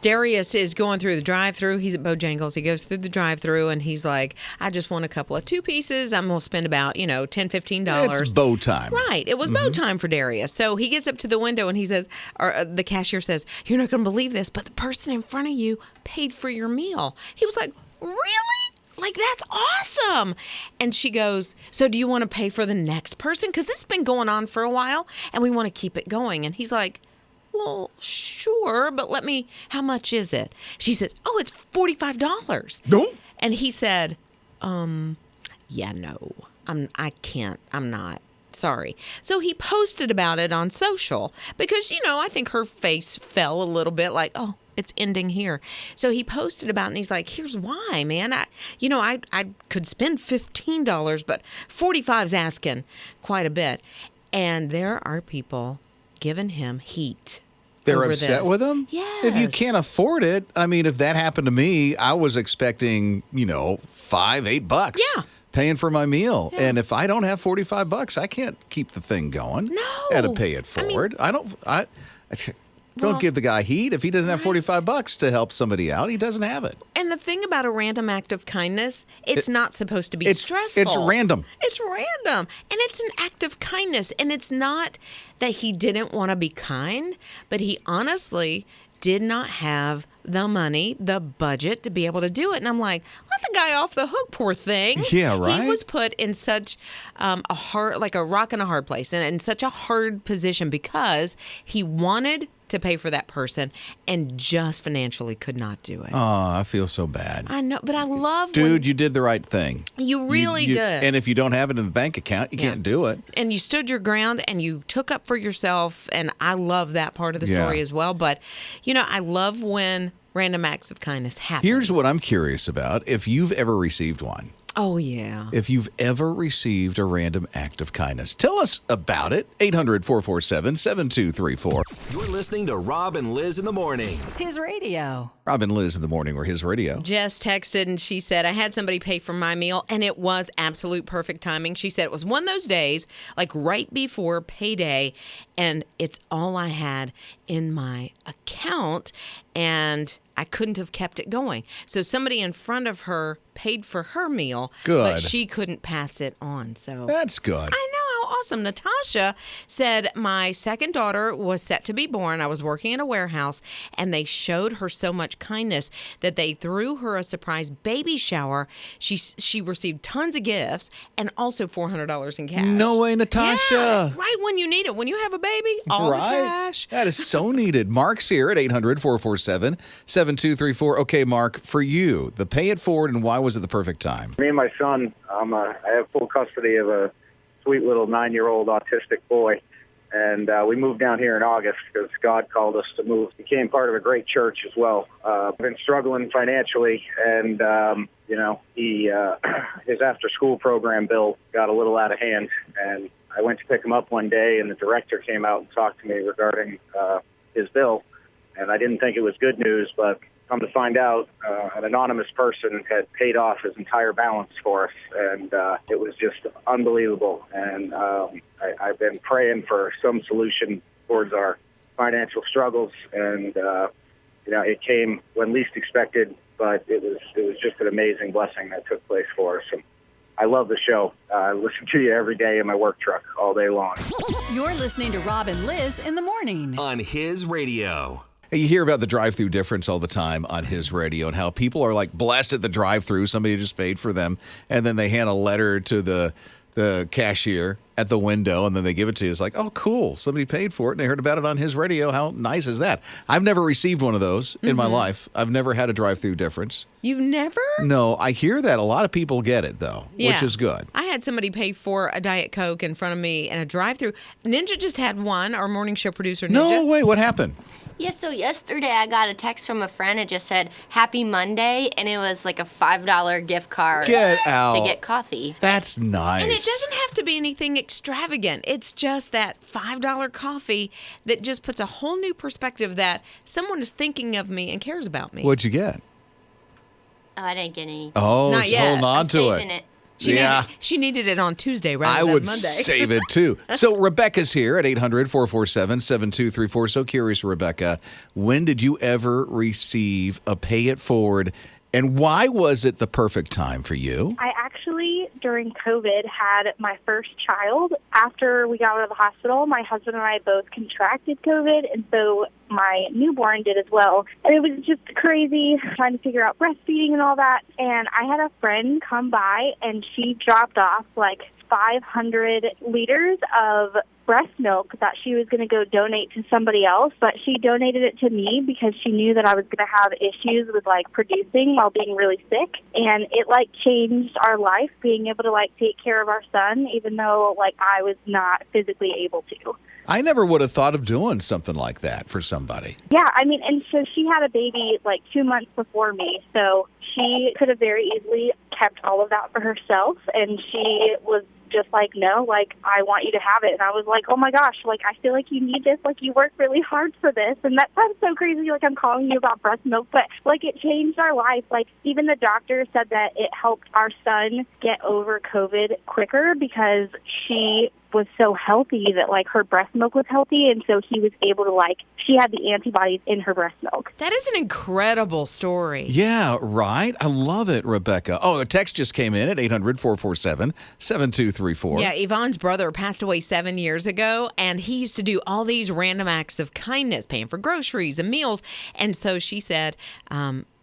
Darius is going through the drive-thru. He's at Bojangles. He goes through the drive-thru, and he's like, I just want a couple of 2 pieces. I'm going to spend about, $10, $15. It's bow time. Right. It was bow time for Darius. So he gets up to the window, and he says, or the cashier says, you're not going to believe this, but the person in front of you paid for your meal. He was like, really? Like, that's awesome. And she goes, so do you want to pay for the next person? Because this has been going on for a while, and we want to keep it going. And he's like, well, sure, but how much is it? She says, oh, it's $45. Don't. And he said, yeah, no, I can't, I'm not. Sorry. So he posted about it on social because, I think her face fell a little bit like, oh, it's ending here. So he posted about it and he's like, here's why, man. I could spend $15, but 45's asking quite a bit. And there are people giving him heat. They're upset with him? Yes. If you can't afford it, if that happened to me, I was expecting, $5, $8 paying for my meal. Yeah. And if I don't have $45, I can't keep the thing going. No. I got to pay it forward. Don't give the guy heat. If he doesn't have $45 to help somebody out, he doesn't have it. And the thing about a random act of kindness, it's not supposed to be stressful. It's random. It's random. And it's an act of kindness. And it's not that he didn't want to be kind, but he honestly did not have the money, the budget to be able to do it. And I'm like, let the guy off the hook, poor thing. Yeah, right. He was put in such a rock and a hard place and in such a hard position because he wanted to pay for that person and just financially could not do it. Oh, I feel so bad. I know, but I love Dude, you did the right thing. You really did. And if you don't have it in the bank account, you can't do it. And you stood your ground and you took up for yourself, and I love that part of the story as well. But, I love when random acts of kindness happen. Here's what I'm curious about. If you've ever received one. Oh, yeah. If you've ever received a random act of kindness, tell us about it. 800-447-7234. You're listening to Rob and Lizz in the morning. His radio. Rob and Lizz in the morning, or His Radio. Jess texted and she said, I had somebody pay for my meal and it was absolute perfect timing. She said it was one of those days, like right before payday, and it's all I had in my account and I couldn't have kept it going. So somebody in front of her paid for her meal, but she couldn't pass it on. So that's good. I know. Awesome. Natasha said, my second daughter was set to be born. I was working in a warehouse, and they showed her so much kindness that they threw her a surprise baby shower. She received tons of gifts and also $400 in cash. No way, Natasha. Yeah, right when you need it. When you have a baby, all the cash. That is so needed. Mark's here at 800-447-7234. Okay, Mark, for you, the pay it forward, and why was it the perfect time? Me and my son, I have full custody of a sweet little 9-year-old autistic boy, and we moved down here in August because God called us to move. Became part of a great church as well. I've been struggling financially, and he his after-school program bill got a little out of hand, and I went to pick him up one day, and the director came out and talked to me regarding his bill, and I didn't think it was good news, but come to find out, an anonymous person had paid off his entire balance for us, and it was just unbelievable. And I've been praying for some solution towards our financial struggles, and it came when least expected, but it was just an amazing blessing that took place for us. And I love the show. I listen to you every day in my work truck all day long. You're listening to Rob and Lizz in the morning on His Radio. You hear about the drive-thru difference all the time on His Radio and how people are like blessed at the drive-thru. Somebody just paid for them, and then they hand a letter to the cashier at the window, and then they give it to you. It's like, oh, cool. Somebody paid for it, and they heard about it on His Radio. How nice is that? I've never received one of those in my life. I've never had a drive-thru difference. You've never? No, I hear that. A lot of people get it, though, which is good. I had somebody pay for a Diet Coke in front of me in a drive-thru. Ninja just had one, our morning show producer, Ninja. No way. What happened? Yeah, so yesterday I got a text from a friend. It just said, Happy Monday, and it was like a $5 gift card Get out. to get coffee. That's nice. And it doesn't have to be anything extravagant. It's just that $5 coffee that just puts a whole new perspective that someone is thinking of me and cares about me. What'd you get? Oh, I didn't get any. Oh, Not it's yet. holding on I'm to saving it. She needed it on Tuesday rather I than would Monday. save it too. So Rebecca's here at 800-447-7234. So curious, Rebecca, when did you ever receive a pay it forward, and why was it the perfect time for you? I actually, during COVID, had my first child. After we got out of the hospital, my husband and I both contracted COVID, and so my newborn did as well. And it was just crazy trying to figure out breastfeeding and all that. And I had a friend come by, and she dropped off like 500 liters of breast milk that she was going to go donate to somebody else, but she donated it to me because she knew that I was going to have issues with like producing while being really sick. And it like changed our life, being able to like take care of our son, even though like I was not physically able to. I never would have thought of doing something like that for somebody. Yeah, I mean, and so she had a baby like 2 months before me, so she could have very easily kept all of that for herself, and she was just like, no, like, I want you to have it. And I was like, oh my gosh, like, I feel like you need this, like, you work really hard for this. And that sounds so crazy, like I'm calling you about breast milk, but like it changed our life. Like even the doctor said that it helped our son get over COVID quicker because she was so healthy that like her breast milk was healthy, and so he was able to like, she had the antibodies in her breast milk. That is an incredible story. Yeah, right. I love it, Rebecca. Oh, a text just came in at 800-447-7234. Yeah, Yvonne's brother passed away 7 years ago, and he used to do all these random acts of kindness, paying for groceries and meals. And so she said,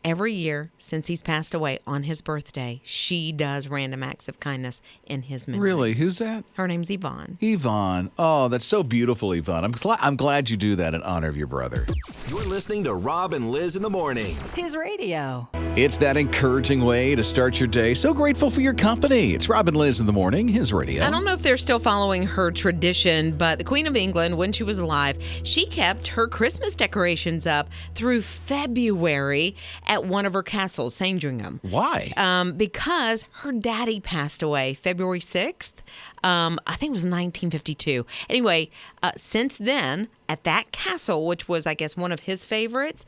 every year since he's passed away on his birthday, she does random acts of kindness in his memory. Really? Who's that? Her name's Yvonne. Yvonne. Oh, that's so beautiful, Yvonne. I'm glad you do that in honor of your brother. You're listening to Rob and Liz in the morning. His radio. It's that encouraging way to start your day. So grateful for your company. It's Rob and Liz in the morning, his radio. I don't know if they're still following her tradition, but the Queen of England, when she was alive, she kept her Christmas decorations up through February at one of her castles, Sandringham. Why? Because her daddy passed away February 6th. I think it was 1952. Anyway, since then, at that castle, which was, I guess, one of his favorites,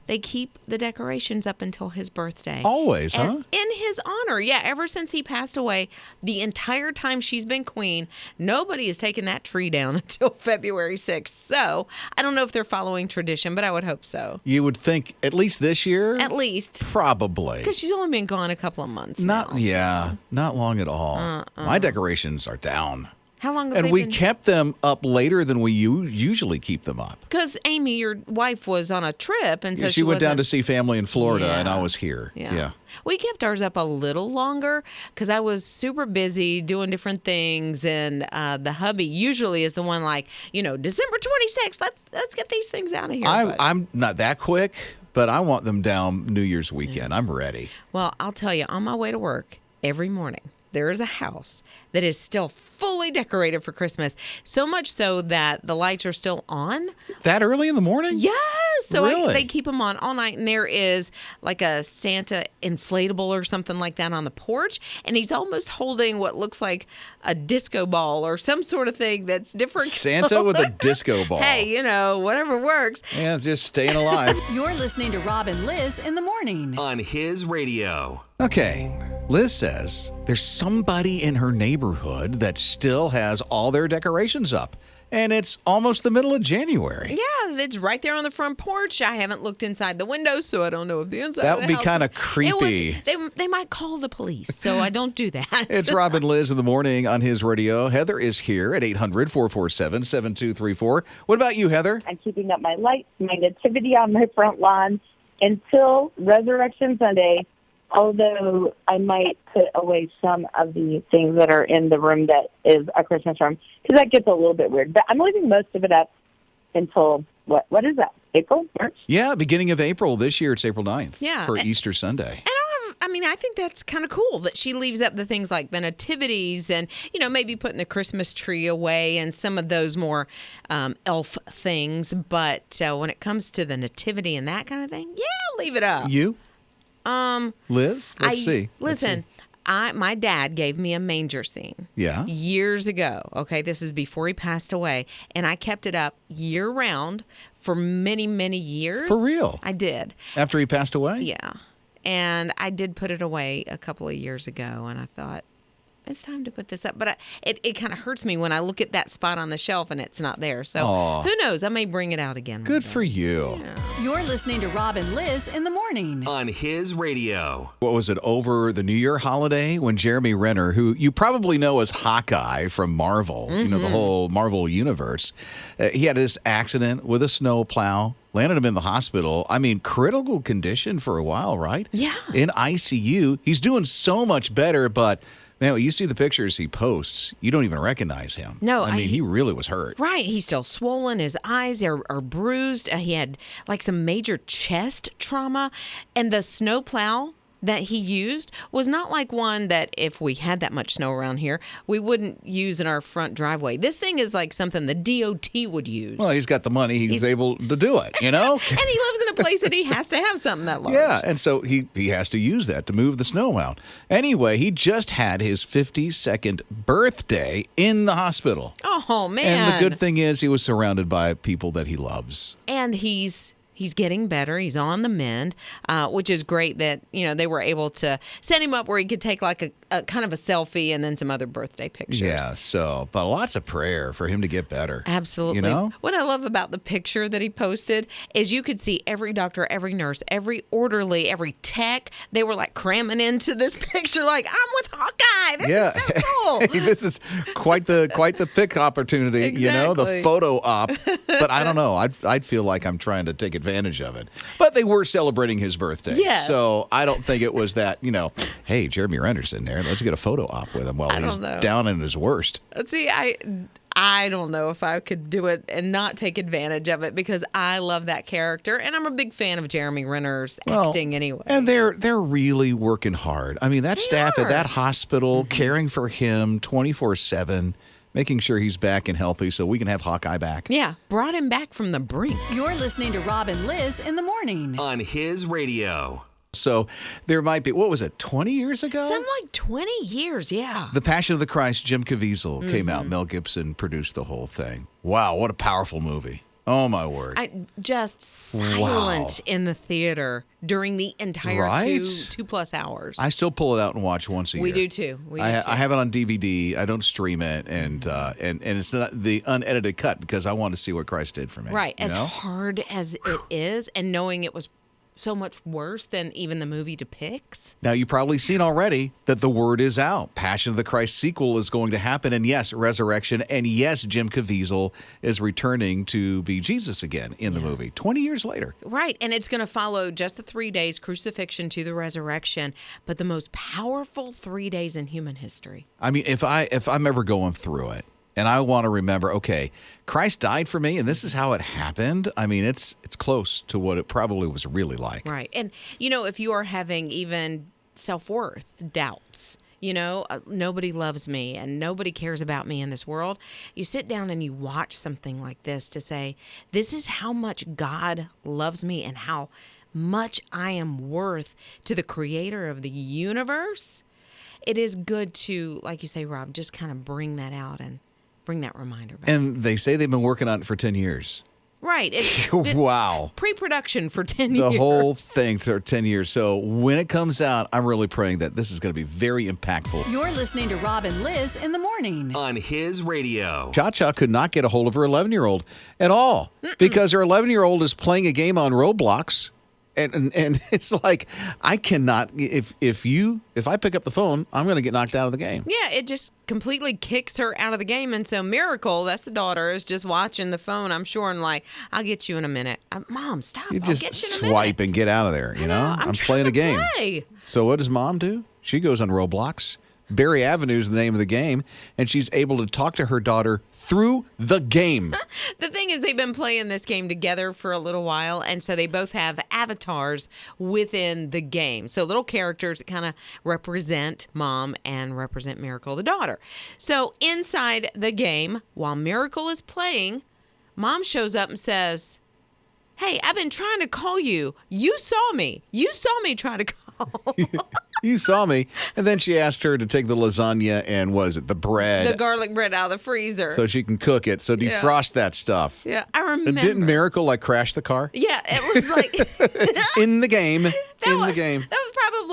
they keep the decorations up until his birthday. Always, huh? In his honor. Yeah, ever since he passed away, the entire time she's been queen, nobody has taken that tree down until February 6th. So I don't know if they're following tradition, but I would hope so. You would think at least this year? At least. Probably. Because she's only been gone a couple of months now. Not long at all. My decorations are down. How long have they And we been? kept them up later than we usually keep them up. Because Amy, your wife, was on a trip, and so She went down to wasn't- see family in Florida, and Yeah. I was here. Yeah. We kept ours up a little longer because I was super busy doing different things, and the hubby usually is the one like, December 26th, let's get these things out of here. But- I'm not that quick, but I want them down New Year's weekend. I'm ready. Well, I'll tell you, on my way to work every morning, there is a house that is still fully decorated for Christmas. So much so that the lights are still on. That early in the morning? Yes. So Really? they keep them on all night. And there is like a Santa inflatable or something like that on the porch. And he's almost holding what looks like a disco ball or some sort of thing that's different. Santa with a color. disco ball. Hey, whatever works. Yeah, just staying alive. You're listening to Rob and Liz in the morning. On his radio. Okay. Liz says there's somebody in her neighborhood that still has all their decorations up. And it's almost the middle of January. Yeah, it's right there on the front porch. I haven't looked inside the window, so I don't know if the inside That of would the be house kind of is- creepy. They might call the police, so I don't do that. It's Rob and Liz in the morning on his radio. Heather is here at 800-447-7234. What about you, Heather? I'm keeping up my lights, my nativity on my front lawn until Resurrection Sunday, although I might put away some of the things that are in the room that is a Christmas room, because that gets a little bit weird. But I'm leaving most of it up until, what is that, April, March? Yeah, beginning of April. This year it's April 9th Yeah. for Easter Sunday. I think that's kind of cool that she leaves up the things like the nativities and, maybe putting the Christmas tree away and some of those more elf things. But when it comes to the nativity and that kind of thing, yeah, leave it up. You? Liz? Let's see. Listen, my dad gave me a manger scene. Yeah. Years ago. Okay, this is before he passed away, and I kept it up year round for many, many years. For real? I did. After he passed away? Yeah, and I did put it away a couple of years ago, and I thought, it's time to put this up. But it kind of hurts me when I look at that spot on the shelf and it's not there. So Aw. who knows? I may bring it out again. Good one day. for you. You're listening to Rob and Liz in the morning. On his radio. What was it, over the New Year holiday when Jeremy Renner, who you probably know as Hawkeye from Marvel, the whole Marvel universe, he had this accident with a snowplow, landed him in the hospital. I mean, critical condition for a while, right? Yeah. In ICU. He's doing so much better, but man, you see the pictures he posts, you don't even recognize him. No, I mean, he really was hurt. Right. He's still swollen. His eyes are bruised. He had like some major chest trauma. And the snowplow that he used was not like one that if we had that much snow around here, we wouldn't use in our front driveway. This thing is like something the DOT would use. Well, he's got the money. He's able to do it, And he lives in a place that he has to have something that large. Yeah, and so he has to use that to move the snow out. Anyway, he just had his 52nd birthday in the hospital. Oh, man. And the good thing is he was surrounded by people that he loves. And he's getting better. He's on the mend, which is great that, they were able to set him up where he could take like a kind of a selfie and then some other birthday pictures. Yeah, but lots of prayer for him to get better. Absolutely. What I love about the picture that he posted is you could see every doctor, every nurse, every orderly, every tech. They were like cramming into this picture like, I'm with Hawkeye. This is so cool. This is quite the pick opportunity, Exactly. the photo op. But I don't know. I'd feel like I'm trying to take advantage of it. But they were celebrating his birthday. Yes. So I don't think it was that, hey, Jeremy Renner's in there. Let's get a photo op with him while he's down in his worst. See, I don't know if I could do it and not take advantage of it because I love that character and I'm a big fan of Jeremy Renner's acting anyway. And they're really working hard. I mean, that staff at that hospital caring for him 24/7, making sure he's back and healthy so we can have Hawkeye back. Yeah, brought him back from the brink. You're listening to Rob and Liz in the morning. On his radio. So there might be, 20 years ago? Something like 20 years, yeah. The Passion of the Christ, Jim Caviezel came out. Mel Gibson produced the whole thing. Wow, what a powerful movie. Oh, my word. Just silent in the theater during the entire 2+ hours. I still pull it out and watch once a year. We do too. I have it on DVD. I don't stream it, and it's not the unedited cut because I want to see what Christ did for me. Right. As hard as it is, and knowing it was so much worse than even the movie depicts. Now, you've probably seen already that the word is out. Passion of the Christ sequel is going to happen. And yes, resurrection. And yes, Jim Caviezel is returning to be Jesus again in the movie 20 years later. Right. And it's going to follow just the 3 days, crucifixion to the resurrection, but the most powerful 3 days in human history. I mean, if I'm ever going through it, and I want to remember, okay, Christ died for me, and this is how it happened. I mean, it's close to what it probably was really like. Right. And, if you are having even self-worth doubts, nobody loves me and nobody cares about me in this world, you sit down and you watch something like this to say, this is how much God loves me and how much I am worth to the creator of the universe. It is good to, like you say, Rob, just kind of bring that out and bring that reminder back. And they say they've been working on it for 10 years. Right. Wow. Pre-production for 10 years. The whole thing for 10 years. So when it comes out, I'm really praying that this is going to be very impactful. You're listening to Rob and Liz in the morning. On his radio. Cha-Cha could not get a hold of her 11-year-old at all because her 11-year-old is playing a game on Roblox. And it's like, I cannot, if I pick up the phone, I'm going to get knocked out of the game. Yeah, it just completely kicks her out of the game. And so Miracle, that's the daughter, is just watching the phone, I'm sure, and like, I'll get you in a minute. Mom, stop. You I'll just get you in a swipe minute. and get out of there, I'm playing a game. Play. So what does Mom do? She goes on Roblox. Berry Avenue is the name of the game, and she's able to talk to her daughter through the game. The thing is, they've been playing this game together for a little while, and so they both have avatars within the game. So little characters that kind of represent Mom and represent Miracle, the daughter. So inside the game, while Miracle is playing, Mom shows up and says, "Hey, I've been trying to call you. You saw me. You saw me try to call." You saw me. And then she asked her to take the lasagna and the bread. The garlic bread out of the freezer. So she can cook it. So defrost that stuff. Yeah, I remember. Didn't Miracle crash the car? Yeah, it was like in the game. That was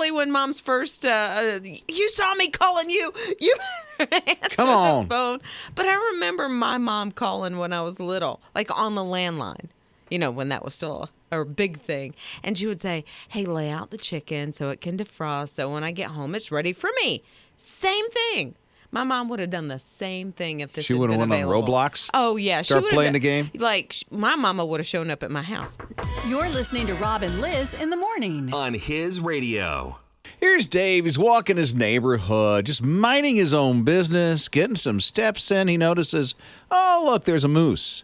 probably when Mom's first, you saw me calling you. You answered Come on. the phone. But I remember my mom calling when I was little, like on the landline, when that was still a big thing. And she would say, hey, lay out the chicken so it can defrost. So when I get home, it's ready for me. Same thing. My mom would have done the same thing if this She had would have been went on available. Roblox? Oh, yeah. Start would've playing done- the game? Like, my mama would have shown up at my house. You're listening to Rob and Liz in the morning. On his radio. Here's Dave. He's walking his neighborhood, just minding his own business, getting some steps in. He notices, oh, look, there's a moose.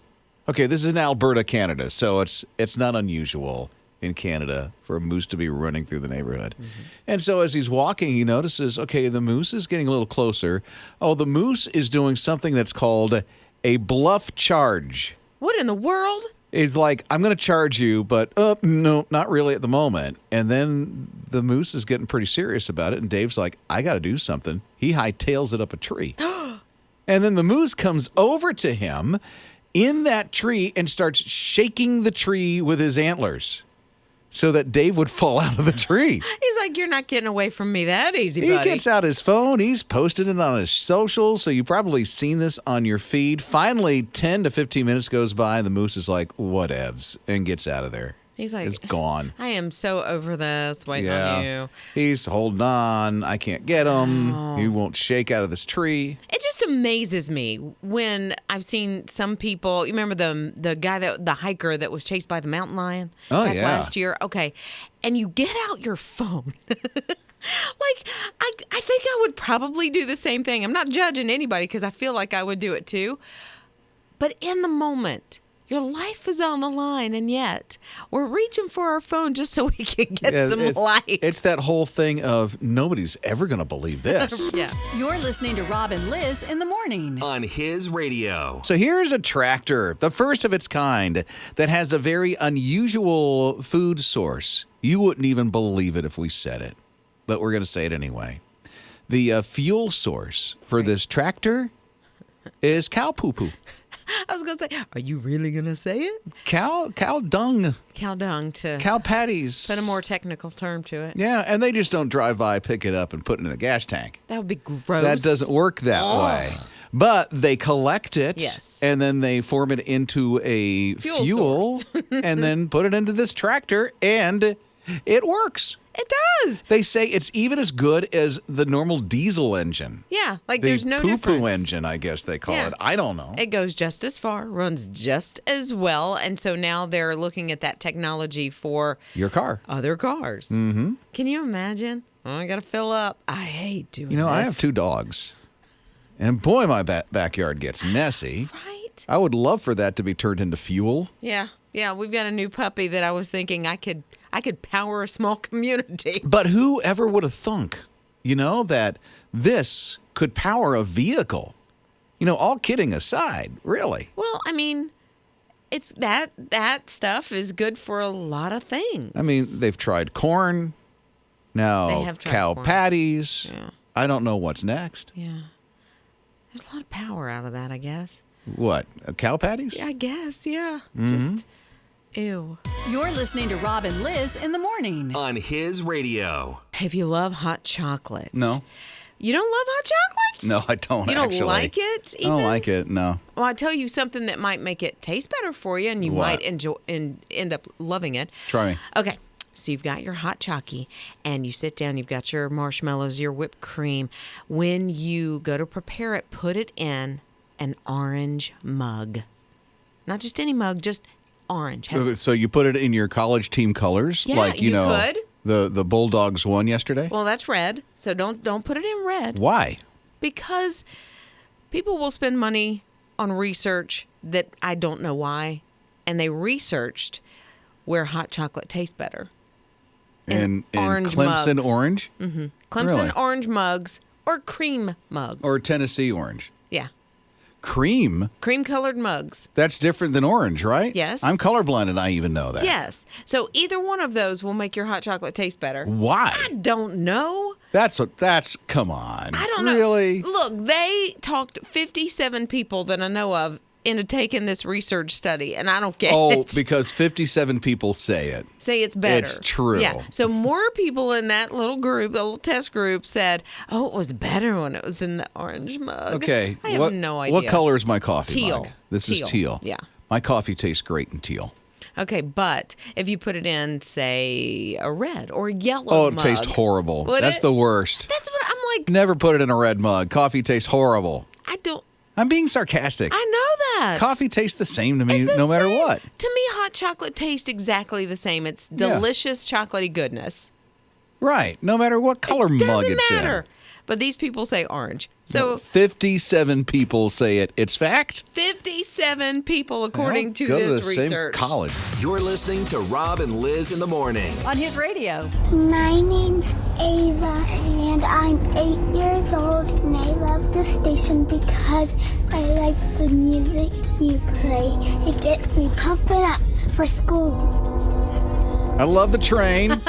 Okay, this is in Alberta, Canada, so it's not unusual in Canada for a moose to be running through the neighborhood. Mm-hmm. And so as he's walking, he notices, okay, the moose is getting a little closer. Oh, the moose is doing something that's called a bluff charge. What in the world? It's like, I'm going to charge you, but no, not really at the moment. And then the moose is getting pretty serious about it, and Dave's like, I got to do something. He hightails it up a tree. And then the moose comes over to him in that tree and starts shaking the tree with his antlers so that Dave would fall out of the tree. He's like, you're not getting away from me that easy, buddy. He gets out his phone. He's posted it on his socials, so you've probably seen this on your feed. Finally, 10 to 15 minutes goes by, and the moose is like, whatevs, and gets out of there. He's like, it's gone. I am so over this, waiting on you. He's holding on. I can't get him. He won't shake out of this tree. It just amazes me when I've seen some people. You remember the guy the hiker that was chased by the mountain lion back last year? Okay. And you get out your phone. Like, I think I would probably do the same thing. I'm not judging anybody because I feel like I would do it too. But in the moment, your life is on the line, and yet we're reaching for our phone just so we can get some light. It's that whole thing of nobody's ever going to believe this. Yeah. You're listening to Rob and Liz in the morning. On his radio. So here's a tractor, the first of its kind, that has a very unusual food source. You wouldn't even believe it if we said it, but we're going to say it anyway. The fuel source for this tractor is cow poo-poo. I was going to say, are you really going to say it? Cow dung. Cow dung to Cow patties. put a more technical term to it. Yeah, and they just don't drive by, pick it up, and put it in a gas tank. That would be gross. That doesn't work that way. But they collect it, yes, and then they form it into a fuel and then put it into this tractor, and it works. It does. They say it's even as good as the normal diesel engine. Yeah, like the there's no poo-poo difference. engine, I guess they call it. I don't know. It goes just as far, runs just as well, and so now they're looking at that technology for your car, other cars. Mm-hmm. Can you imagine? Oh, I got to fill up. I hate doing this. I have 2 dogs, and boy, my backyard gets messy. Right. I would love for that to be turned into fuel. Yeah, we've got a new puppy that I was thinking I could power a small community. But who ever would have thunk, that this could power a vehicle? All kidding aside, really. Well, I mean, it's that stuff is good for a lot of things. I mean, they've tried corn. Now They have tried cow corn. patties. Yeah. I don't know what's next. Yeah. There's a lot of power out of that, I guess. What? Cow patties? I guess, yeah. Mm-hmm. Just, ew. You're listening to Rob and Liz in the morning. On his radio. If you love hot chocolate. No. You don't love hot chocolate? No, I don't, You don't actually. like it I even? don't like it, no. Well, I'll tell you something that might make it taste better for you, and you What? might enjoy and end up loving it. Try me. Okay. So you've got your hot chockey, and you sit down, you've got your marshmallows, your whipped cream. When you go to prepare it, put it in an orange mug. Not just any mug, just orange. So you put it in your college team colors? Yeah, like, you could. The Bulldogs won yesterday? Well, that's red, so don't put it in red. Why? Because people will spend money on research that I don't know why, and they researched where hot chocolate tastes better. In orange Clemson mugs. orange? Mm-hmm. Clemson Really? orange mugs or cream mugs. Or Tennessee orange? Yeah. Cream? Cream-colored mugs. That's different than orange, right? Yes. I'm colorblind and I even know that. Yes. So either one of those will make your hot chocolate taste better. Why? I don't know. That's come on. I don't know. Really? Look, they talked 57 people that I know of into taking this research study, and I don't get it. Because 57 people say it. Say it's better. It's true. Yeah. So more people in that little group, the little test group, said, "Oh, it was better when it was in the orange mug." Okay. I have no idea. What color is my coffee Teal. mug? This is teal. Yeah. My coffee tastes great in teal. Okay, but if you put it in, say, a red or a yellow it mug, tastes horrible. Would That's it? the worst. That's what I'm like. Never put it in a red mug. Coffee tastes horrible. I don't. I'm being sarcastic. I know that. Coffee tastes the same to me It's the no matter same. what. To me, hot chocolate tastes exactly the same. It's delicious, chocolatey goodness. Right. No matter what color mug Doesn't it's matter. in. But these people say orange. So 57 people say it. It's fact. 57 people, according to Go this to the research. Same college. You're listening to Rob and Liz in the morning. On his radio. My name's Ava, and I'm 8 years old, and I love the station because I like the music you play. It gets me pumping up for school. I love the train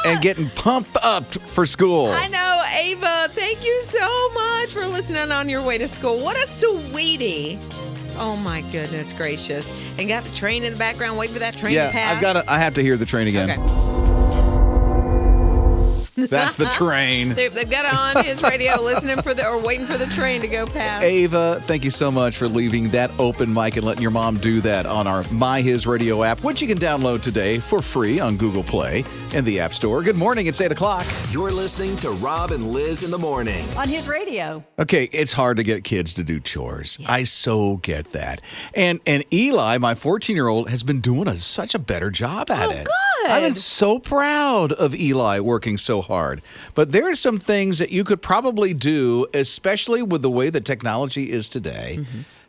and getting pumped up for school. I know, Ava. Thank you so much for listening on your way to school. What a sweetie. Oh, my goodness gracious. And got the train in the background, waiting for that train to pass. I have to hear the train again. Okay. That's the train. They've got it on his radio, waiting for the train to go past. Ava, thank you so much for leaving that open mic and letting your mom do that on our My HISRadio app, which you can download today for free on Google Play and the App Store. Good morning. It's 8 o'clock. You're listening to Rob and Liz in the morning. On his radio. Okay, it's hard to get kids to do chores. Yes. I so get that. And Eli, my 14-year-old, has been doing such a better job at it. Good. I've been so proud of Eli working so hard. But there are some things that you could probably do, especially with the way the technology is today,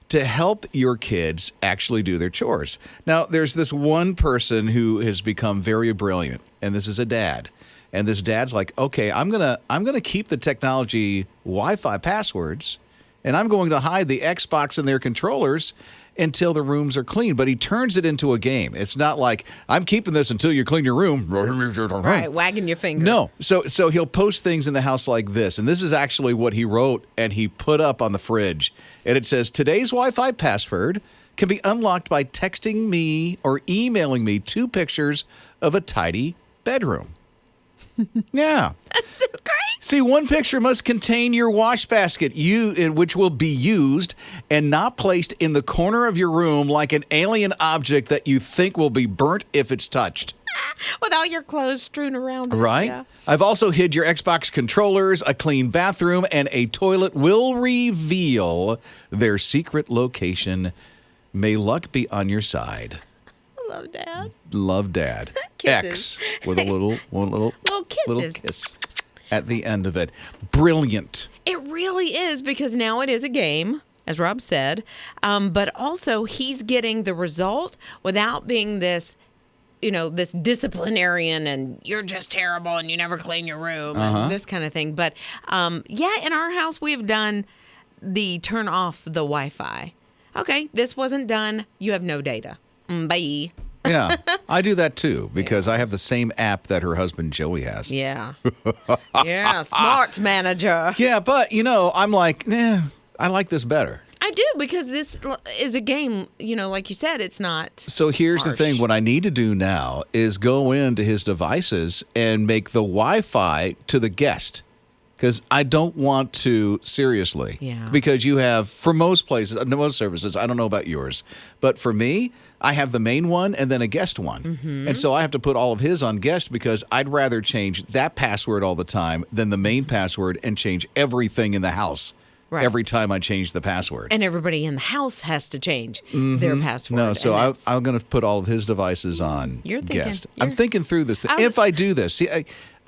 to help your kids actually do their chores. Now, there's this one person who has become very brilliant, and this is a dad. And this dad's like, okay, I'm gonna keep the technology Wi-Fi passwords, and I'm going to hide the Xbox and their controllers until the rooms are clean. But he turns it into a game. It's not like, I'm keeping this until you clean your room. Right, wagging your finger. No. So he'll post things in the house like this. And this is actually what he wrote and he put up on the fridge. And it says, today's Wi-Fi password can be unlocked by texting me or emailing me 2 pictures of a tidy bedroom. Yeah. That's so great. See, one picture must contain your wash basket, which will be used and not placed in the corner of your room like an alien object that you think will be burnt if it's touched. With all your clothes strewn around it. Right? Yeah. I've also hid your Xbox controllers, a clean bathroom, and a toilet will reveal their secret location. May luck be on your side. Love Dad. Love Dad. Kisses. X with a little kisses. kiss at the end of it. Brilliant. It really is, because now it is a game, as Rob said, but also he's getting the result without being this, this disciplinarian and you're just terrible and you never clean your room and this kind of thing. But in our house we have done the turn off the Wi-Fi. Okay, this wasn't done. You have no data. Bye. Yeah, I do that too because I have the same app that her husband Joey has. Yeah. Yeah, smarts manager. Yeah, but I'm like, I like this better. I do, because this is a game, like you said, it's not. So here's the thing. What I need to do now is go into his devices and make the Wi-Fi to the guest. Because I don't want to, seriously. Yeah. Because you have, for most places, most services, I don't know about yours, but for me, I have the main one and then a guest one. Mm-hmm. And so I have to put all of his on guest because I'd rather change that password all the time than the main password and change everything in the house. Right. Every time I change the password. And everybody in the house has to change their password. No, so I'm going to put all of his devices on guest. I'm thinking through this. If I do this, see,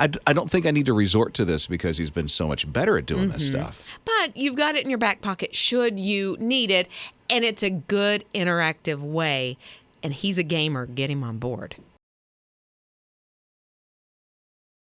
I don't think I need to resort to this because he's been so much better at doing this stuff. But you've got it in your back pocket should you need it, and it's a good interactive way. And he's a gamer. Get him on board.